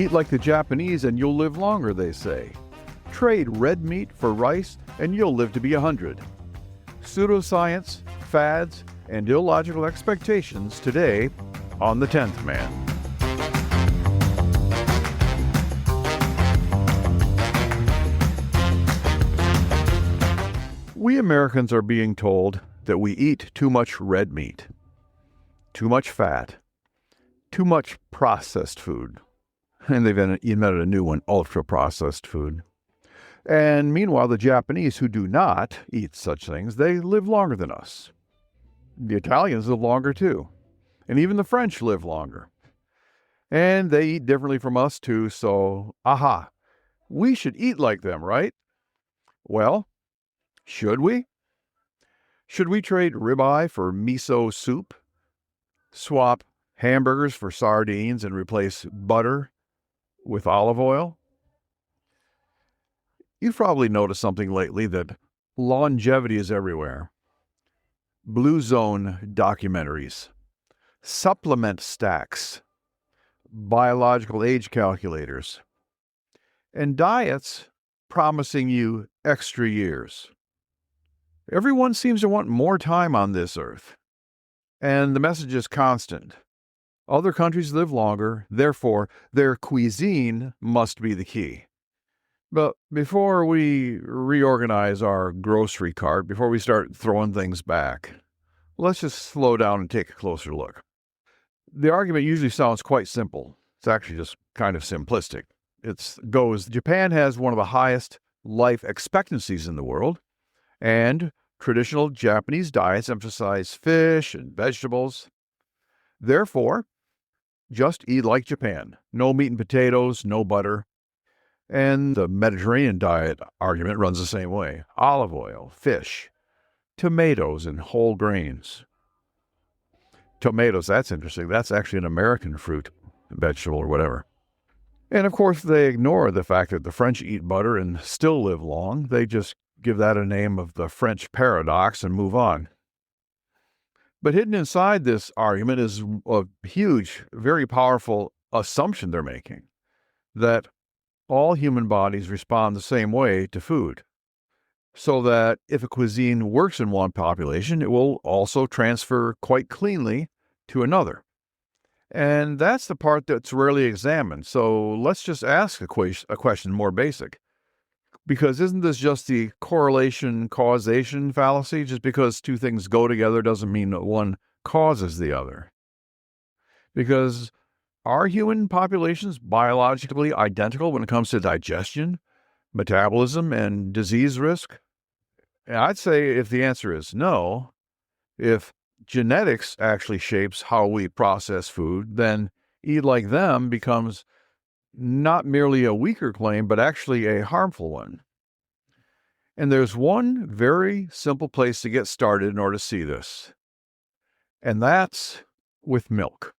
Eat like the Japanese and you'll live longer, they say. Trade red meat for rice and you'll live to be 100. Pseudoscience, fads, and illogical expectations today on The 10th Man. We Americans are being told that we eat too much red meat, too much fat, too much processed food. And they've invented a new one, ultra-processed food. And meanwhile, the Japanese, who do not eat such things, they live longer than us. The Italians live longer too. And even the French live longer. And they eat differently from us too, so, we should eat like them, right? Well, should we? Should we trade ribeye for miso soup? Swap hamburgers for sardines and replace butter with olive oil? You've probably noticed something lately, that longevity is everywhere. Blue Zone documentaries, supplement stacks, biological age calculators, and diets promising you extra years. Everyone seems to want more time on this earth, and the message is constant. Other countries live longer, therefore their cuisine must be the key. But before we reorganize our grocery cart, before we start throwing things back, let's just slow down and take a closer look. The argument usually sounds quite simple. It's actually just kind of simplistic. It goes, Japan has one of the highest life expectancies in the world, and traditional Japanese diets emphasize fish and vegetables. Therefore, just eat like Japan. No meat and potatoes, no butter. And the Mediterranean diet argument runs the same way. Olive oil, fish, tomatoes, and whole grains. Tomatoes, that's interesting. That's actually an American fruit, vegetable, or whatever. And of course, they ignore the fact that the French eat butter and still live long. They just give that a name of the French paradox and move on. But hidden inside this argument is a huge, very powerful assumption they're making, that all human bodies respond the same way to food, so that if a cuisine works in one population, it will also transfer quite cleanly to another. And that's the part that's rarely examined. So let's just ask a question more basic. Because isn't this just the correlation-causation fallacy? Just because two things go together doesn't mean that one causes the other. Because are human populations biologically identical when it comes to digestion, metabolism, and disease risk? And I'd say if the answer is no, if genetics actually shapes how we process food, then eat like them becomes not merely a weaker claim, but actually a harmful one. And there's one very simple place to get started in order to see this, and that's with milk.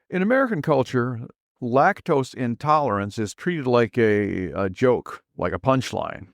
In American culture, lactose intolerance is treated like a joke, like a punchline.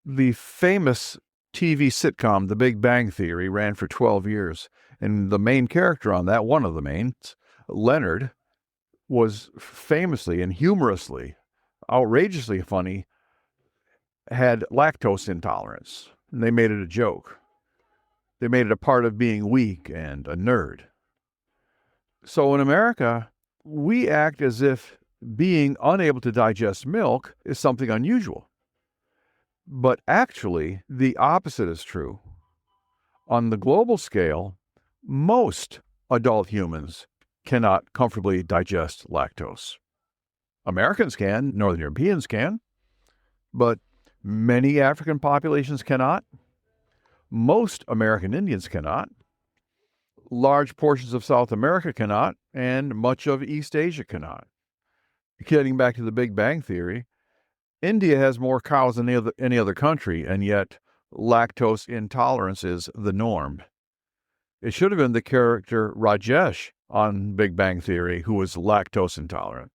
The famous TV sitcom, The Big Bang Theory, ran for 12 years, and the main character on that, one of the mains, Leonard, was famously and humorously, outrageously funny, had lactose intolerance. And they made it a joke. They made it a part of being weak and a nerd. So in America, we act as if being unable to digest milk is something unusual. But actually, the opposite is true. On the global scale, most adult humans cannot comfortably digest lactose. Americans can, Northern Europeans can, but many African populations cannot. Most American Indians cannot. Large portions of South America cannot, and much of East Asia cannot. Getting back to the Big Bang Theory, India has more cows than any other country, and yet lactose intolerance is the norm. It should have been the character Rajesh on Big Bang Theory who was lactose intolerant.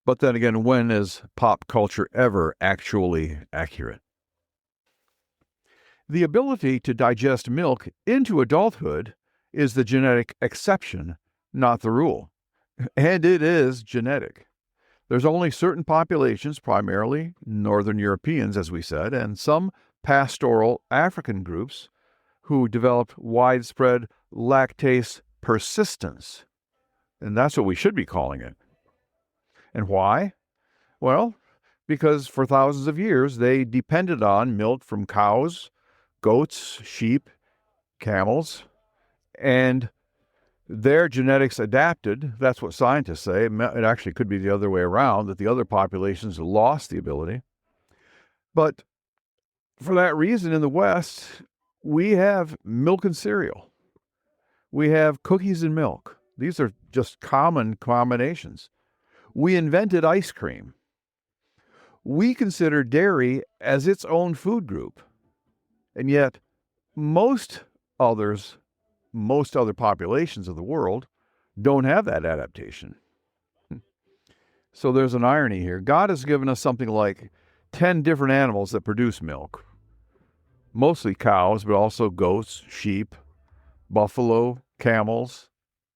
But then again, when is pop culture ever actually accurate? The ability to digest milk into adulthood is the genetic exception, not the rule. And it is genetic. There's only certain populations, primarily Northern Europeans, as we said, and some pastoral African groups who developed widespread lactase persistence. And that's what we should be calling it. And why? Well, because for thousands of years they depended on milk from cows, goats, sheep, camels, and their genetics adapted. That's what scientists say. It actually could be the other way around, that the other populations lost the ability. But for that reason, in the West, we have milk and cereal. We have cookies and milk. These are just common combinations. We invented ice cream. We consider dairy as its own food group. And yet, most other populations of the world don't have that adaptation. So there's an irony here. God has given us something like 10 different animals that produce milk. Mostly cows, but also goats, sheep, buffalo, camels,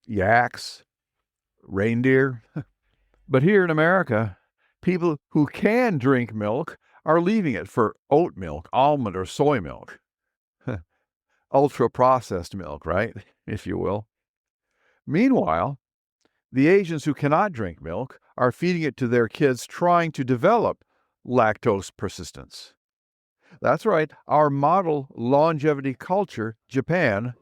yaks, reindeer. But here in America, people who can drink milk are leaving it for oat milk, almond or soy milk. Ultra-processed milk, right? If you will. Meanwhile, the Asians who cannot drink milk are feeding it to their kids, trying to develop lactose persistence. That's right, our model longevity culture, Japan,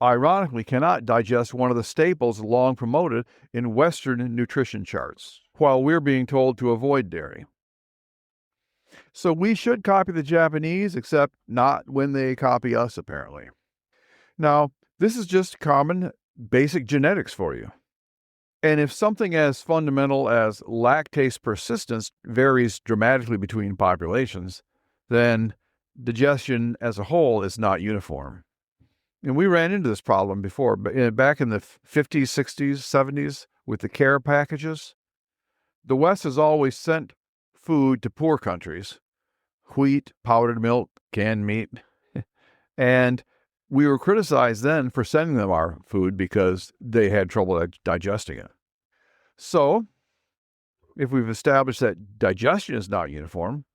ironically cannot digest one of the staples long promoted in Western nutrition charts, while we're being told to avoid dairy. So we should copy the Japanese, except not when they copy us, apparently. Now, this is just common basic genetics for you. And if something as fundamental as lactase persistence varies dramatically between populations, then digestion as a whole is not uniform. And we ran into this problem before, but back in the 50s, 60s, 70s with the care packages. The West has always sent food to poor countries, wheat, powdered milk, canned meat, and we were criticized then for sending them our food because they had trouble digesting it. So, if we've established that digestion is not uniform,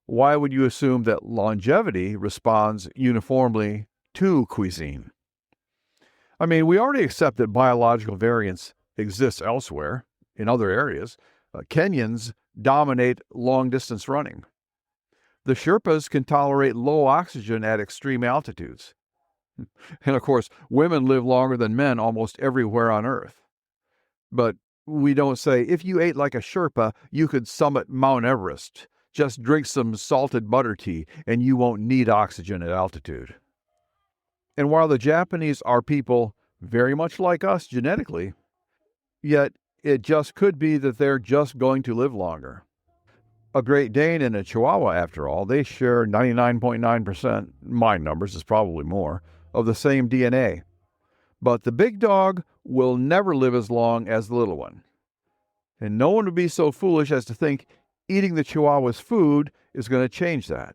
why would you assume that longevity responds uniformly to cuisine? I mean, we already accept that biological variance exists elsewhere, in other areas. Kenyans dominate long-distance running. The Sherpas can tolerate low oxygen at extreme altitudes. And of course, women live longer than men almost everywhere on Earth. But we don't say, if you ate like a Sherpa, you could summit Mount Everest. Just drink some salted butter tea and you won't need oxygen at altitude. And while the Japanese are people very much like us genetically, yet it just could be that they're just going to live longer. A Great Dane and a Chihuahua, after all, they share 99.9%, my numbers is probably more, of the same DNA. But the big dog will never live as long as the little one. And no one would be so foolish as to think eating the Chihuahua's food is going to change that.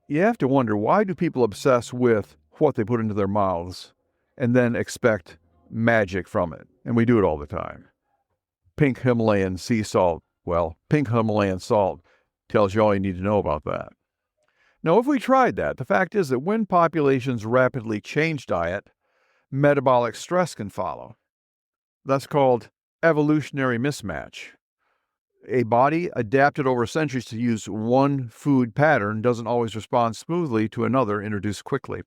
You have to wonder, why do people obsess with what they put into their mouths and then expect magic from it? And we do it all the time. Pink Himalayan sea salt. Well, pink Himalayan salt tells you all you need to know about that. Now, if we tried that, the fact is that when populations rapidly change diet, metabolic stress can follow. That's called evolutionary mismatch. A body adapted over centuries to use one food pattern doesn't always respond smoothly to another introduced quickly.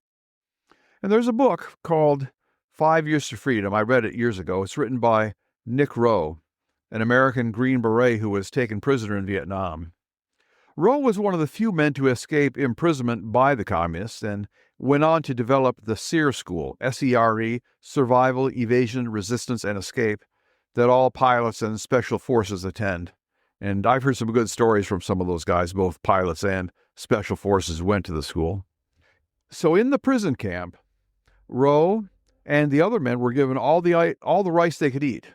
And there's a book called 5 Years to Freedom. I read it years ago. It's written by Nick Rowe, an American Green Beret who was taken prisoner in Vietnam. Rowe was one of the few men to escape imprisonment by the communists and went on to develop the SERE School, S-E-R-E, Survival, Evasion, Resistance, and Escape, that all pilots and special forces attend. And I've heard some good stories from some of those guys, both pilots and special forces went to the school. So in the prison camp, Rowe and the other men were given all the rice they could eat,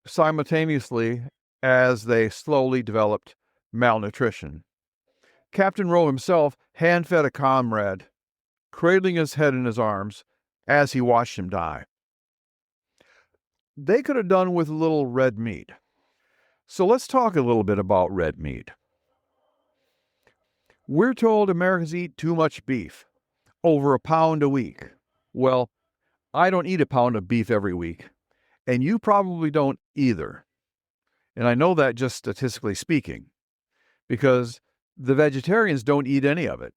simultaneously as they slowly developed malnutrition. Captain Rowe himself hand-fed a comrade, cradling his head in his arms as he watched him die. they could have done with a little red meat. So let's talk a little bit about red meat. We're told Americans eat too much beef, over a pound a week. Well, I don't eat a pound of beef every week, and you probably don't either. And I know that just statistically speaking, because the vegetarians don't eat any of it,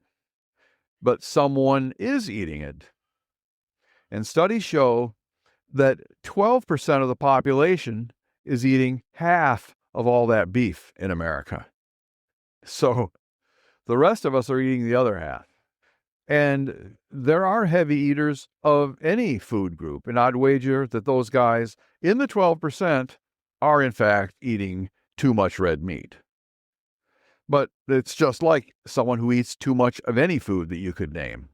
but someone is eating it. And studies show that 12% of the population is eating half of all that beef in America. So the rest of us are eating the other half. And there are heavy eaters of any food group, and I'd wager that those guys in the 12% are in fact eating too much red meat. But it's just like someone who eats too much of any food that you could name.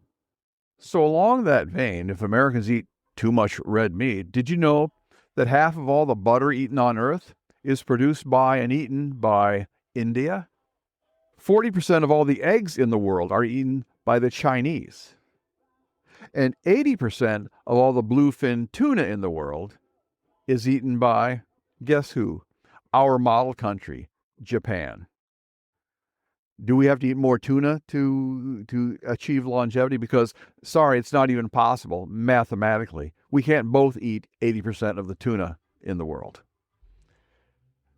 So along that vein, if Americans eat too much red meat, did you know that half of all the butter eaten on Earth is produced by and eaten by India? 40% of all the eggs in the world are eaten by the Chinese. And 80% of all the bluefin tuna in the world is eaten by, guess who? Our model country, Japan. Do we have to eat more tuna to achieve longevity? Because, sorry, it's not even possible mathematically. We can't both eat 80% of the tuna in the world.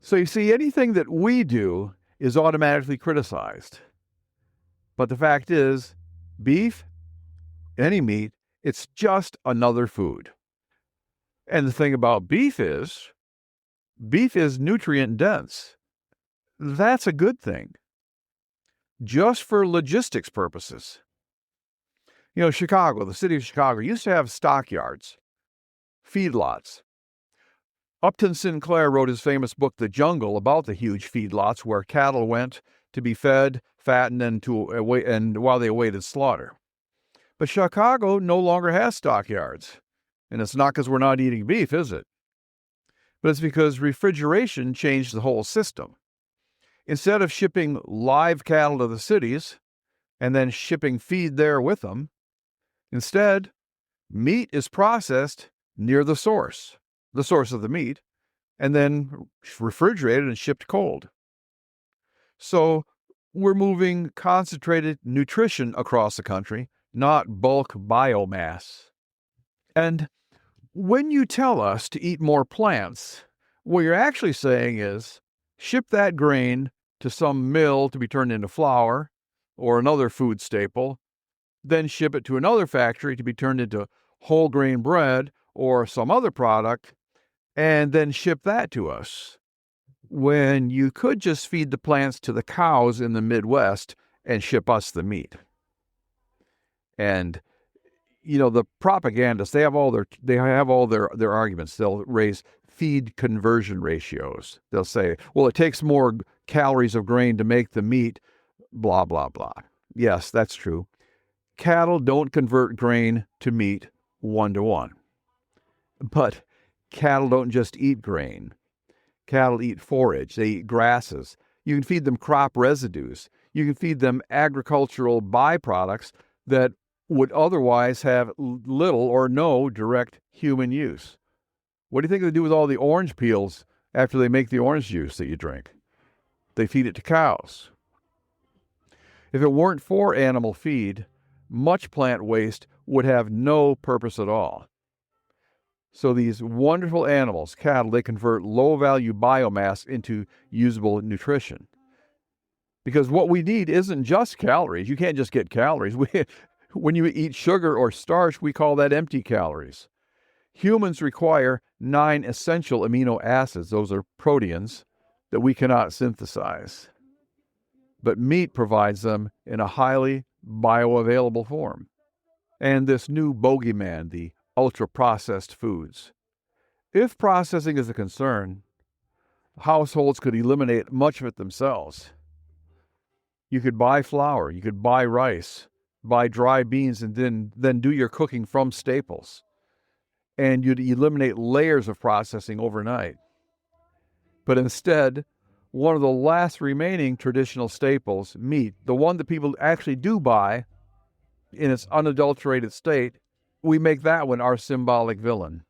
So you see, anything that we do is automatically criticized. But the fact is, beef, any meat, it's just another food. And the thing about beef is nutrient dense. That's a good thing. Just for logistics purposes. You know, Chicago, the city of Chicago, used to have stockyards, feedlots. Upton Sinclair wrote his famous book, The Jungle, about the huge feedlots where cattle went to be fed, fattened, and while they awaited slaughter. But Chicago no longer has stockyards. And it's not because we're not eating beef, is it? But it's because refrigeration changed the whole system. Instead of shipping live cattle to the cities and then shipping feed there with them, instead, meat is processed near the source of the meat, and then refrigerated and shipped cold. So we're moving concentrated nutrition across the country, not bulk biomass. And when you tell us to eat more plants, what you're actually saying is ship that grain to some mill to be turned into flour or another food staple, then ship it to another factory to be turned into whole grain bread or some other product, and then ship that to us. When you could just feed the plants to the cows in the Midwest and ship us the meat. And you know, the propagandists, they have all their arguments. They'll raise feed conversion ratios. They'll say, well, it takes more calories of grain to make the meat, blah, blah, blah. Yes, that's true. Cattle don't convert grain to meat 1-to-1. But cattle don't just eat grain. Cattle eat forage. They eat grasses. You can feed them crop residues. You can feed them agricultural byproducts that would otherwise have little or no direct human use. What do you think they do with all the orange peels after they make the orange juice that you drink? They feed it to cows. If it weren't for animal feed, much plant waste would have no purpose at all. So these wonderful animals, cattle, they convert low-value biomass into usable nutrition. Because what we need isn't just calories. You can't just get calories. When you eat sugar or starch, we call that empty calories. Humans require 9 essential amino acids, those are proteins, that we cannot synthesize. But meat provides them in a highly bioavailable form. And this new bogeyman, the ultra-processed foods. If processing is a concern, households could eliminate much of it themselves. You could buy flour, you could buy rice, buy dry beans, and then do your cooking from staples. And you'd eliminate layers of processing overnight. But instead, one of the last remaining traditional staples, meat, the one that people actually do buy in its unadulterated state, we make that one our symbolic villain.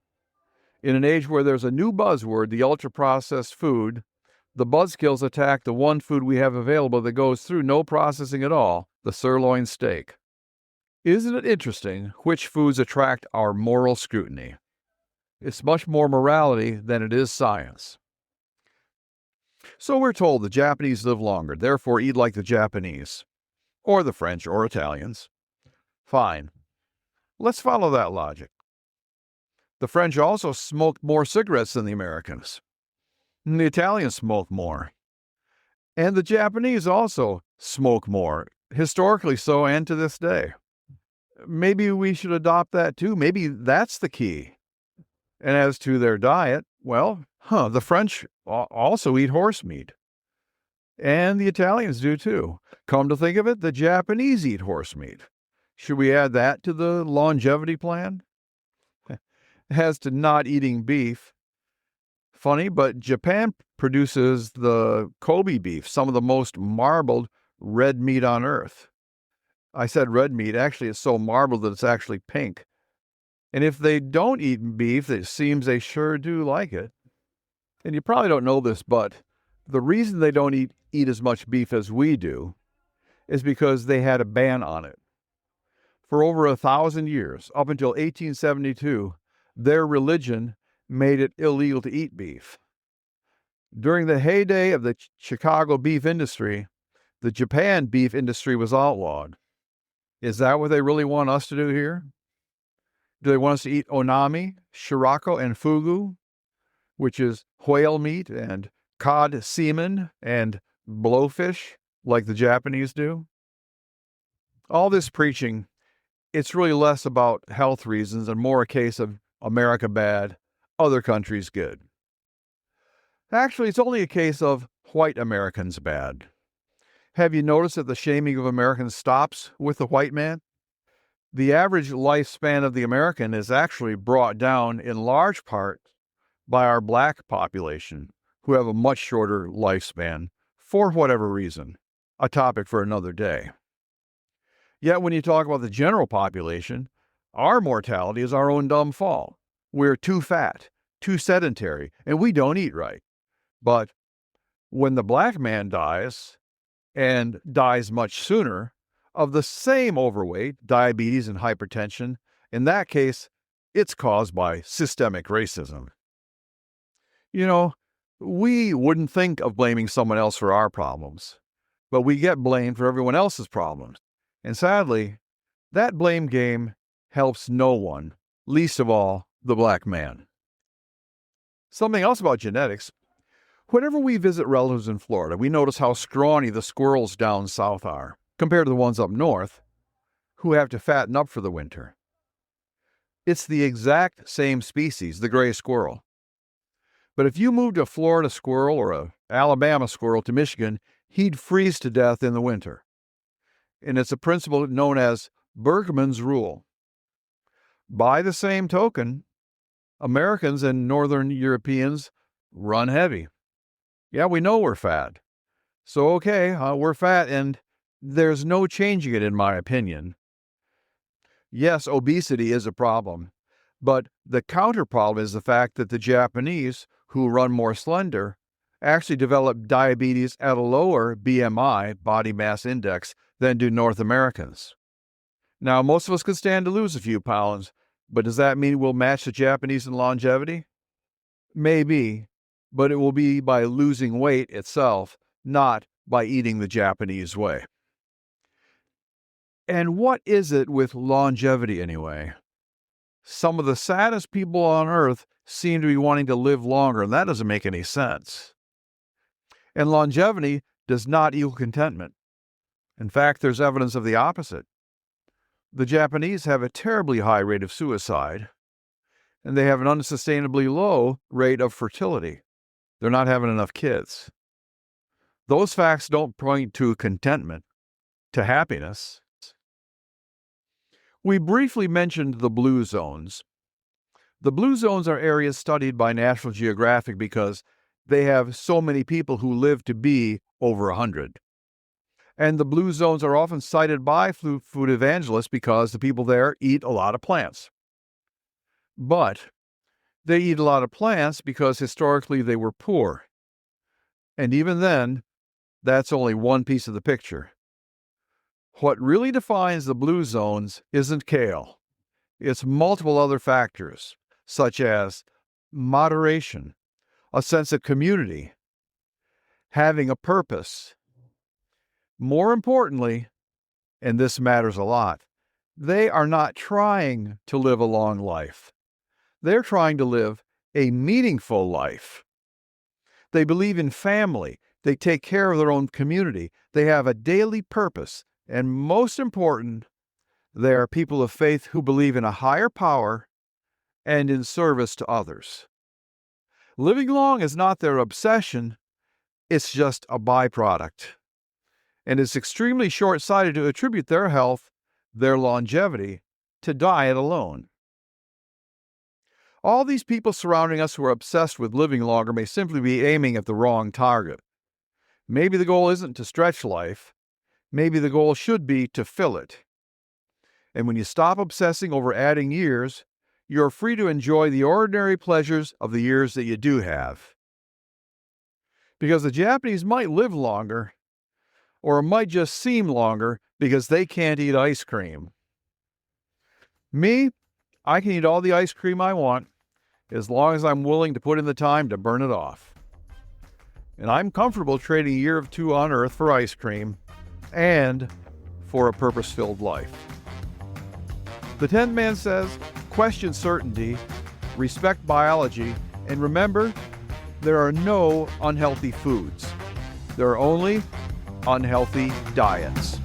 In an age where there's a new buzzword, the ultra-processed food, the buzzkills attack the one food we have available that goes through no processing at all, the sirloin steak. Isn't it interesting which foods attract our moral scrutiny? It's much more morality than it is science. So we're told the Japanese live longer, therefore eat like the Japanese, or the French or Italians. Fine. Let's follow that logic. The French also smoked more cigarettes than the Americans. And the Italians smoke more. And the Japanese also smoke more, historically so and to this day. Maybe we should adopt that too. Maybe that's the key. And as to their diet, well, the French also eat horse meat. And the Italians do too. Come to think of it, the Japanese eat horse meat. Should we add that to the longevity plan? As to not eating beef, funny, but Japan produces the Kobe beef, some of the most marbled red meat on earth. I said red meat. Actually, it's so marbled that it's actually pink. And if they don't eat beef, it seems they sure do like it. And you probably don't know this, but the reason they don't eat as much beef as we do is because they had a ban on it. For over 1,000 years, up until 1872, their religion made it illegal to eat beef. During the heyday of the Chicago beef industry, the Japan beef industry was outlawed. Is that what they really want us to do here? Do they want us to eat onami, shirako, and fugu, which is whale meat, and cod semen, and blowfish, like the Japanese do? All this preaching, it's really less about health reasons and more a case of America bad, other countries good. Actually, it's only a case of white Americans bad. Have you noticed that the shaming of Americans stops with the white man? The average lifespan of the American is actually brought down in large part by our black population, who have a much shorter lifespan for whatever reason, a topic for another day. Yet when you talk about the general population, our mortality is our own dumb fault. We're too fat, too sedentary, and we don't eat right. But when the black man dies, and dies much sooner, of the same overweight, diabetes, and hypertension, in that case, it's caused by systemic racism. You know, we wouldn't think of blaming someone else for our problems, but we get blamed for everyone else's problems. And sadly, that blame game helps no one, least of all, the black man. Something else about genetics. Whenever we visit relatives in Florida, we notice how scrawny the squirrels down south are, compared to the ones up north, who have to fatten up for the winter. It's the exact same species, the gray squirrel. But if you moved a Florida squirrel or an Alabama squirrel to Michigan, he'd freeze to death in the winter. And it's a principle known as Bergmann's rule. By the same token, Americans and Northern Europeans run heavy. Yeah, we know we're fat. So, okay, we're fat, and there's no changing it, in my opinion. Yes, obesity is a problem, but the counter problem is the fact that the Japanese, who run more slender, actually develop diabetes at a lower BMI, body mass index, than do North Americans. Now, most of us could stand to lose a few pounds, but does that mean we'll match the Japanese in longevity? Maybe, but it will be by losing weight itself, not by eating the Japanese way. And what is it with longevity anyway? Some of the saddest people on earth seem to be wanting to live longer, and that doesn't make any sense. And longevity does not equal contentment. In fact, there's evidence of the opposite. The Japanese have a terribly high rate of suicide, and they have an unsustainably low rate of fertility. They're not having enough kids. Those facts don't point to contentment, to happiness. We briefly mentioned the blue zones. The blue zones are areas studied by National Geographic because they have so many people who live to be over 100. And the blue zones are often cited by food evangelists because the people there eat a lot of plants. But They eat a lot of plants because historically they were poor. And even then, that's only one piece of the picture. What really defines the blue zones isn't kale. It's multiple other factors, such as moderation, a sense of community, having a purpose. More importantly, and this matters a lot, they are not trying to live a long life. They're trying to live a meaningful life. They believe in family. They take care of their own community. They have a daily purpose. And most important, they are people of faith who believe in a higher power and in service to others. Living long is not their obsession. It's just a byproduct. And it's extremely short-sighted to attribute their health, their longevity, to diet alone. All these people surrounding us who are obsessed with living longer may simply be aiming at the wrong target. Maybe the goal isn't to stretch life. Maybe the goal should be to fill it. And when you stop obsessing over adding years, you're free to enjoy the ordinary pleasures of the years that you do have. Because the Japanese might live longer, or it might just seem longer because they can't eat ice cream. Me, I can eat all the ice cream I want as long as I'm willing to put in the time to burn it off. And I'm comfortable trading a year or two on Earth for ice cream and for a purpose-filled life. The 10th man says, question certainty, respect biology, and remember, there are no unhealthy foods. There are only unhealthy diets.